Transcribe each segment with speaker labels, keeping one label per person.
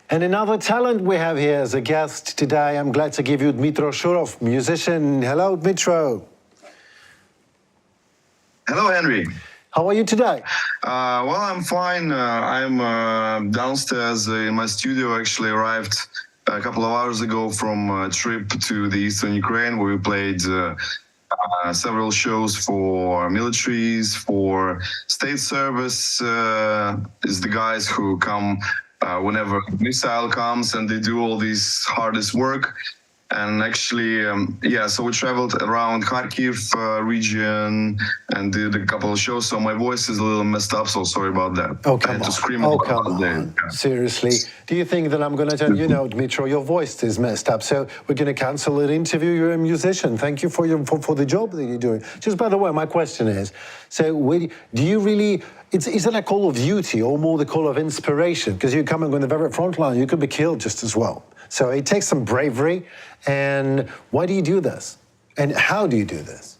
Speaker 1: And another talent we have here as a guest today, I'm glad to give you Dmytro Shurov, musician. Hello, Dmytro.
Speaker 2: Hello, Henry.
Speaker 1: How are you today?
Speaker 2: Well, I'm fine. I'm downstairs in my studio. Actually arrived a couple of hours ago from a trip to the eastern Ukraine, where we played several shows for militaries, for state service. Is the guys who come whenever missile comes, and they do all this hardest work. And actually, so we traveled around Kharkiv region and did a couple of shows. So my voice is a little messed up, so sorry about that.
Speaker 1: Oh, come
Speaker 2: to
Speaker 1: on.
Speaker 2: scream
Speaker 1: Oh, come on. Seriously. Do you think that I'm going to tell you, Dmytro, your voice is messed up, so we're going to cancel an interview? You're a musician. Thank you for the job that you're doing. Just by the way, my question is, so do you really, is it a call of duty or more the call of inspiration? Because you're coming on the very front line, you could be killed just as well. So it takes some bravery. And why do you do this? And how do you do this?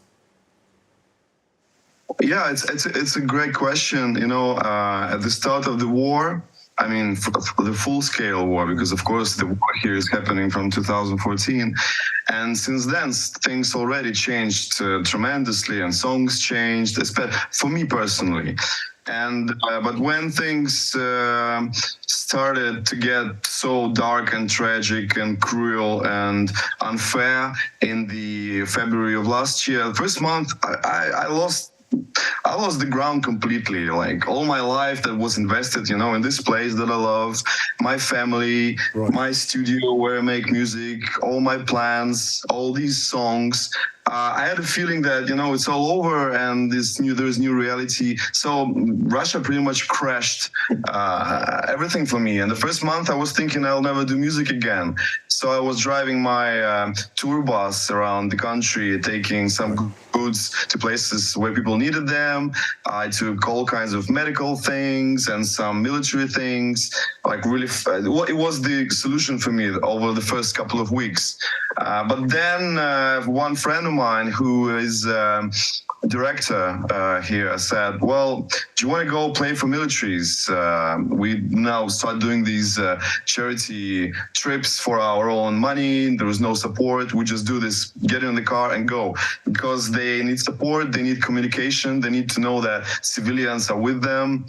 Speaker 2: Yeah, it's a great question. You know, at the start of the war, I mean, for the full-scale war, because of course the war here is happening from 2014, and since then things already changed tremendously, and songs changed, especially for me personally. And but when things started to get so dark and tragic and cruel and unfair in the February of last year, the first month I lost the ground completely. Like all my life that was invested, you know, in this place that I love, my family, right, my studio where I make music, all my plans, all these songs. I had a feeling that, you know, it's all over and there's new reality. So Russia pretty much crashed everything for me. And the first month I was thinking I'll never do music again. So I was driving my tour bus around the country, taking some goods to places where people needed them. I took all kinds of medical things and some military things. Like really, it was the solution for me over the first couple of weeks. But then one friend of mine who is director here said, well, do you want to go play for militaries? We now start doing these charity trips for our own money. There was no support. We just do this, get in the car and go, because they need support, they need communication, they need to know that civilians are with them.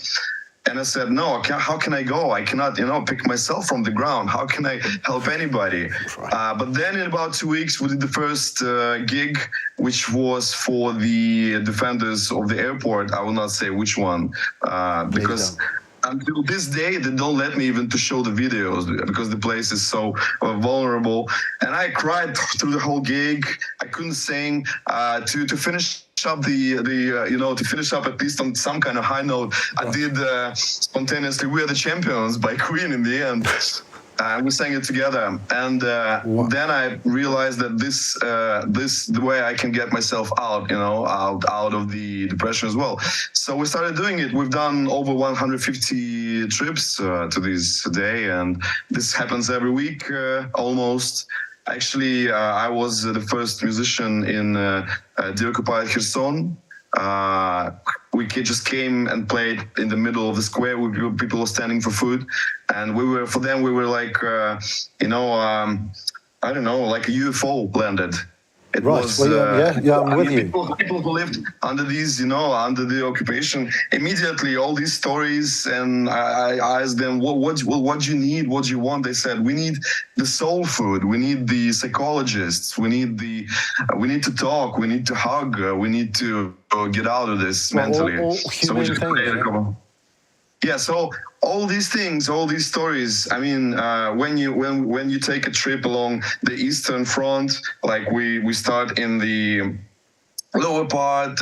Speaker 2: And I said, no, how can I go? I cannot, you know, pick myself from the ground. How can I help anybody? But then in about 2 weeks, we did the first gig, which was for the defenders of the airport. I will not say which one, because until this day, they don't let me even to show the videos because the place is so vulnerable. And I cried through the whole gig. I couldn't sing. To finish up to finish up at least on some kind of high note, I did spontaneously "We Are the Champions" by Queen in the end. We sang it together, and then I realized that this the way I can get myself out, you know, out of the depression as well. So we started doing it. We've done over 150 trips to this day, and this happens every week almost. Actually, I was the first musician in deoccupied Kherson. We just came and played in the middle of the square where people were standing for food, and we were like, I don't know, like a UFO landed. It was,
Speaker 1: I'm with you.
Speaker 2: People who lived under these, you know, under the occupation, immediately all these stories, and I asked them, what do you need? What do you want? They said, we need the soul food. We need the psychologists. We need to talk. We need to hug. We need to get out of this mentally. So we just played a couple. Yeah, so all these things, all these stories. I mean, when you take a trip along the Eastern Front, like we start in the lower part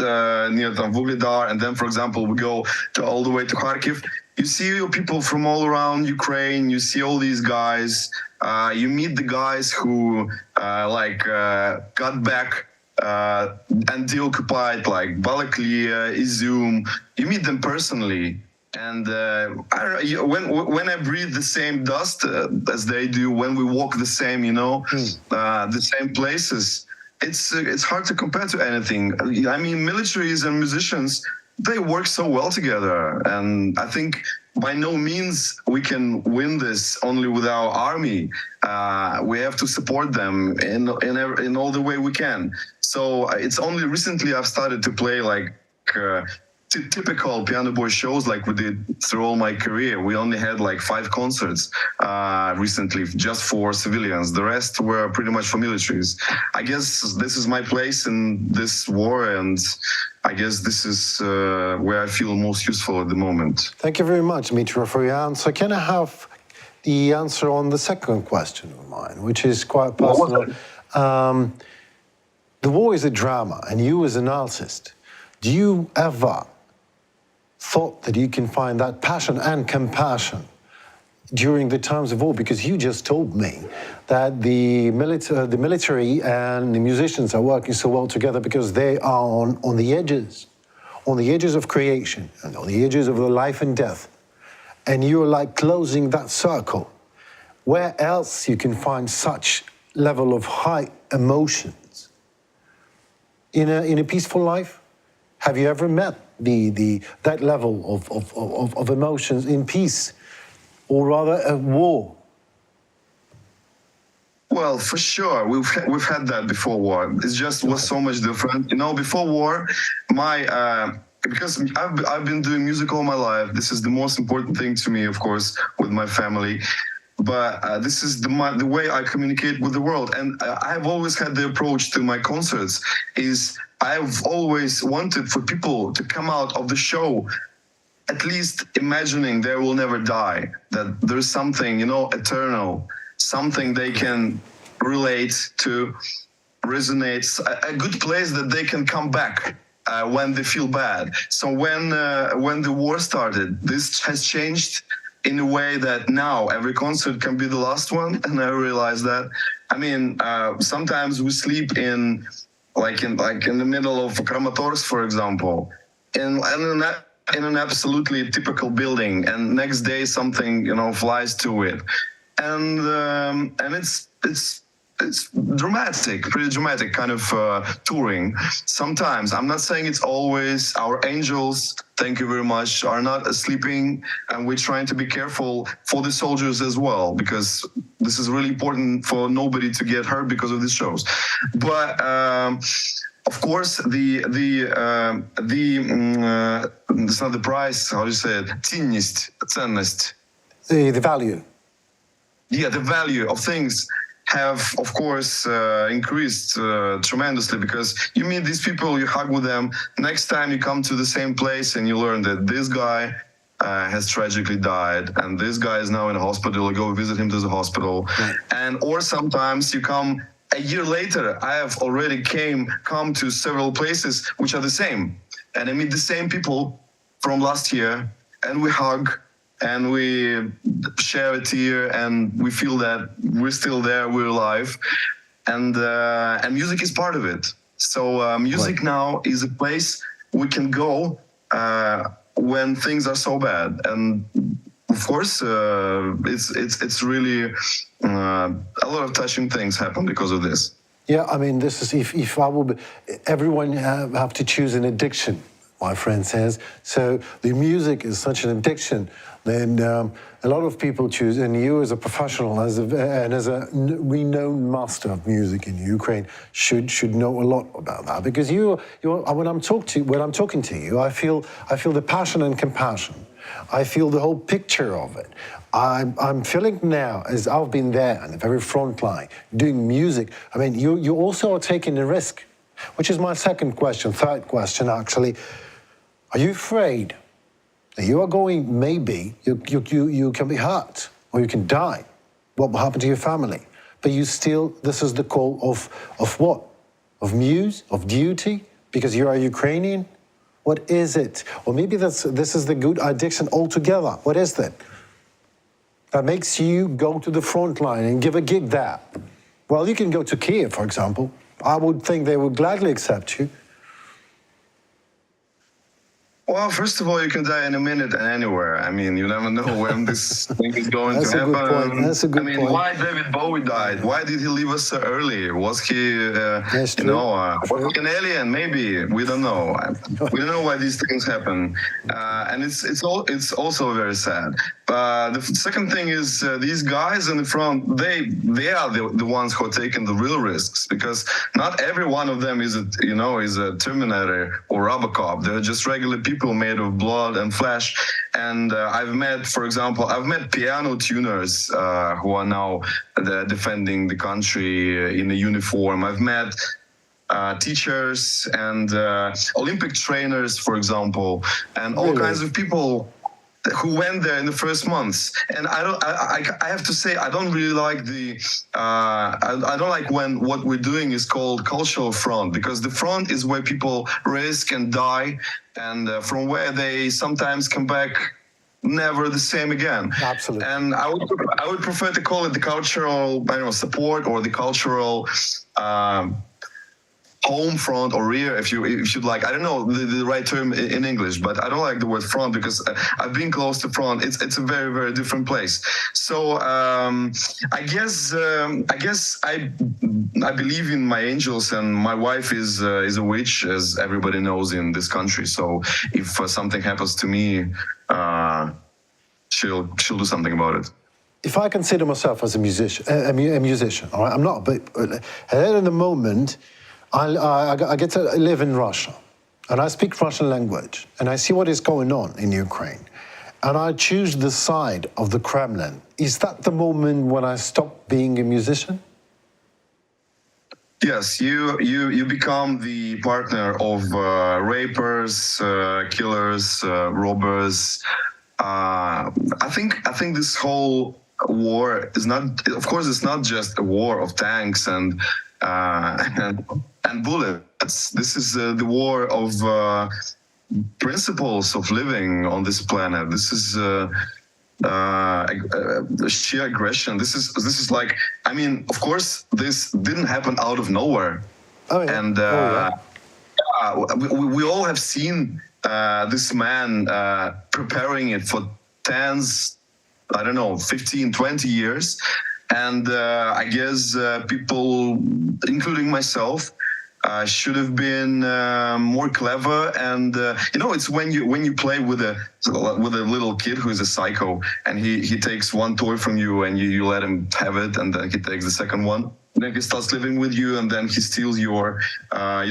Speaker 2: near Vuhledar, and then, for example, we go all the way to Kharkiv. You see people from all around Ukraine. You see all these guys. You meet the guys who got back and deoccupied, like Balaklia, Izum. You meet them personally. And I don't know, when I breathe the same dust as they do, when we walk the same, you know, the same places, it's hard to compare to anything. I mean, militaries and musicians, they work so well together, and I think by no means we can win this only with our army. We have to support them in all the way we can. So it's only recently I've started to play like typical piano boy shows like we did through all my career. We only had like 5 concerts recently just for civilians. The rest were pretty much for militaries. I guess this is my place in this war, and I guess this is where I feel most useful at the moment.
Speaker 1: Thank you very much, Dmytro, for your answer. Can I have the answer on the second question of mine, which is quite personal? The war is a drama, and you as an artist, do you ever thought that you can find that passion and compassion during the times of war? Because you just told me that the military and the musicians are working so well together because they are on the edges of creation and on the edges of the life and death. And you're like closing that circle. Where else you can find such level of high emotions? In a peaceful life? Have you ever met that level of emotions in peace, or rather a war?
Speaker 2: Well, for sure, we've had that before war. It just was so much different. You know, before war, because I've been doing music all my life. This is the most important thing to me, of course, with my family. But this is the way I communicate with the world. And I've always had the approach to my concerts is I've always wanted for people to come out of the show at least imagining they will never die, that there's something, you know, eternal, something they can relate to, resonate, a good place that they can come back when they feel bad. So when the war started, this has changed in a way that now every concert can be the last one, and I realize that. I mean, sometimes we sleep in the middle of Kramatorsk, for example, in an absolutely typical building, and next day something, you know, flies to it, and it's dramatic, pretty dramatic kind of touring. Sometimes, I'm not saying it's always. Our angels, thank you very much, are not sleeping, and we're trying to be careful for the soldiers as well, because this is really important for nobody to get hurt because of these shows. But of course, it's not the price. How do you say it? Ценность.
Speaker 1: The value.
Speaker 2: Yeah, the value of things have, of course, increased tremendously, because you meet these people, you hug with them. Next time you come to the same place and you learn that this guy has tragically died, and this guy is now in a hospital. You go visit him to the hospital, right. Or sometimes you come a year later. I have already come to several places which are the same, and I meet the same people from last year, and we hug. And we share a tear, and we feel that we're still there, we're alive, and music is part of it. So music right. now is a place we can go when things are so bad, and of course, it's really a lot of touching things happen because of this.
Speaker 1: Yeah, I mean, this is if I would, everyone have to choose an addiction. My friend says, so the music is such an addiction, then a lot of people choose, and you as a professional and as a renowned master of music in Ukraine should know a lot about that, because when I'm talking to you, I feel the passion and compassion. I feel the whole picture of it. I'm feeling now, as I've been there on the very front line doing music. I mean, you also are taking a risk, which is my third question actually. Are you afraid that you are going, maybe, you can be hurt, or you can die? What will happen to your family? But you still, this is the call of what? Of muse? Of duty? Because you are Ukrainian? What is it? Or maybe this is the good addiction altogether. What is that? That makes you go to the front line and give a gig there. Well, you can go to Kiev, for example. I would think they would gladly accept you.
Speaker 2: Well, first of all, you can die in a minute and anywhere. I mean, you never know when this thing is going
Speaker 1: That's
Speaker 2: to
Speaker 1: a
Speaker 2: happen.
Speaker 1: good point. That's a good
Speaker 2: I mean,
Speaker 1: point.
Speaker 2: why David Bowie died? Why did he leave us so early? Was he,
Speaker 1: That's
Speaker 2: you
Speaker 1: true.
Speaker 2: know,
Speaker 1: True.
Speaker 2: was he an alien? Maybe we don't know. We don't know why these things happen, and it's also very sad. The second thing is these guys in the front. They are the ones who are taking the real risks, because not every one of them is a Terminator or Robocop. They're just regular people made of blood and flesh. And for example, I've met piano tuners who are now defending the country in a uniform. I've met teachers and Olympic trainers, for example, and all kinds of people who went there in the first months. And I have to say, I don't really like I don't like when what we're doing is called cultural front, because the front is where people risk and die, and from where they sometimes come back never the same again.
Speaker 1: Absolutely.
Speaker 2: And I would prefer to call it the cultural, support, or the cultural home front or rear, if you'd like. I don't know the right term in English, but I don't like the word front, because I've been close to front. It's a very, very different place. So I guess I believe in my angels, and my wife is a witch, as everybody knows in this country. So if something happens to me, she'll do something about it.
Speaker 1: If I consider myself as a musician, all right, I'm not, but at the moment, I get to live in Russia, and I speak Russian language, and I see what is going on in Ukraine, and I choose the side of the Kremlin. Is that the moment when I stop being a musician?
Speaker 2: Yes, you become the partner of rapers, killers, robbers. I think this whole war is not. Of course, it's not just a war of tanks and bullets. This is the war of principles of living on this planet. This is sheer aggression. This is like, I mean, of course, this didn't happen out of nowhere.
Speaker 1: Oh, yeah.
Speaker 2: And we all have seen this man preparing it for tens, I don't know, 15, 20 years. And I guess people, including myself, should have been more clever. And it's when you play with a little kid who is a psycho, and he takes one toy from you, and you let him have it, and then he takes the second one. Then he starts living with you, and then he steals your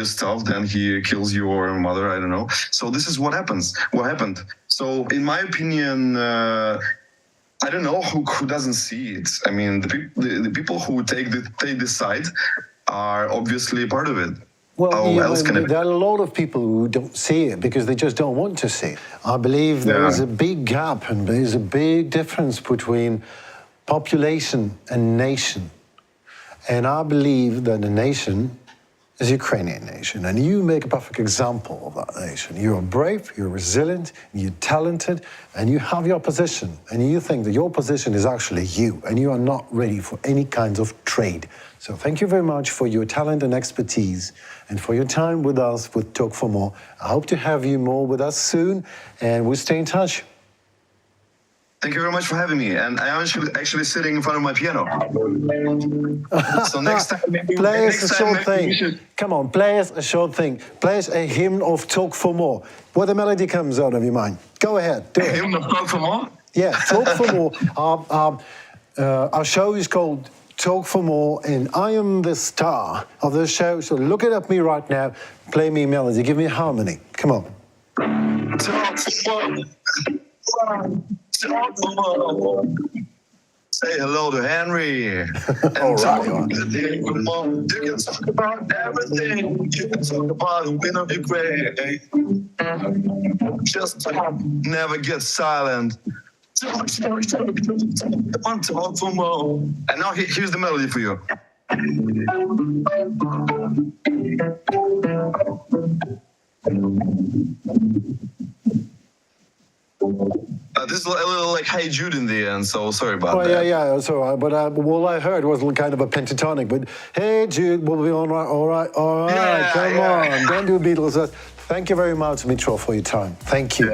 Speaker 2: stuff. Then he kills your mother. I don't know. So this is what happens. What happened? So in my opinion, I don't know who doesn't see it. I mean, the people who take this side are obviously part of it.
Speaker 1: Well,
Speaker 2: How else can it be?
Speaker 1: there are a lot of people who don't see it because they just don't want to see it. I believe there is a big gap, and there is a big difference between population and nation. And I believe that the nation is a Ukrainian nation, and you make a perfect example of that nation. You are brave, you're resilient, you're talented, and you have your position, and you think that your position is actually you, and you are not ready for any kinds of trade. So thank you very much for your talent and expertise, and for your time with us with Talk for More. I hope to have you more with us soon, and we'll stay in touch.
Speaker 2: Thank you very much for having me. And I am actually sitting in front of my piano. So next time,
Speaker 1: play us a short thing. Come on, play us a short thing. Play us a hymn of Talk for More. Where the melody comes out of your mind. Go ahead, do it.
Speaker 2: Hymn of Talk for More?
Speaker 1: Yeah, Talk for More. Our show is called Talk for More, and I am the star of the show. So look it at me right now. Play me a melody. Give me a harmony. Come on.
Speaker 2: Talk for More. Say hello to Henry.
Speaker 1: All right.
Speaker 2: You can talk about everything. You can talk about the win of your grave. Just talk, never get silent. Talk for more. And now here's the melody for you. This is a little like Hey Jude in the end, so sorry about that.
Speaker 1: Yeah, so, but all I heard was kind of a pentatonic, but Hey Jude, we'll be all right, come on, don't do Beatles. Thank you very much, Dmytro, for your time. Thank you.
Speaker 2: Yeah.